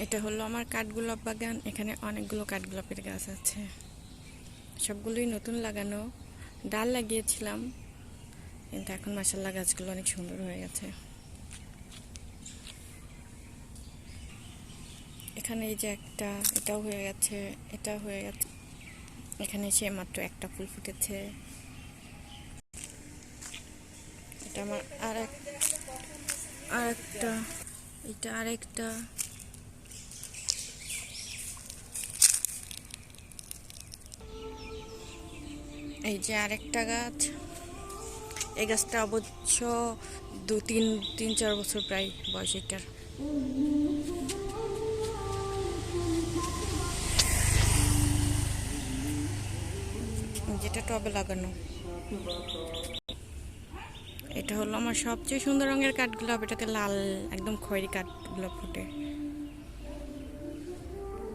এটা হলো আমার কাঠগোলাপ বাগান। এখানে অনেকগুলো কাঠগোলাপের গাছ আছে, সবগুলোই নতুন লাগানো। ডাল লাগিয়েছিলাম, কিন্তু এখন মাশাআল্লাহ গাছগুলো অনেক সুন্দর হয়ে গেছে। এখানে এই যে একটা, এটাও হয়ে গেছে, এটাও হয়ে গেছে। এখানে সে মাত্র একটা ফুল ফুটেছে। এটা আমার আরেকটা, এটা আরেকটা। এই যে আরেকটা গাছ। এই গাছটা অবশ্য তিন চার বছর প্রায় বয়স এটার। যেটা টবে লাগানো। এটা হলো আমার সবচেয়ে সুন্দর রঙের কাঠগোলাপ। এটাতে লাল একদম খয়েরি কাঠগোলাপ ফুটে।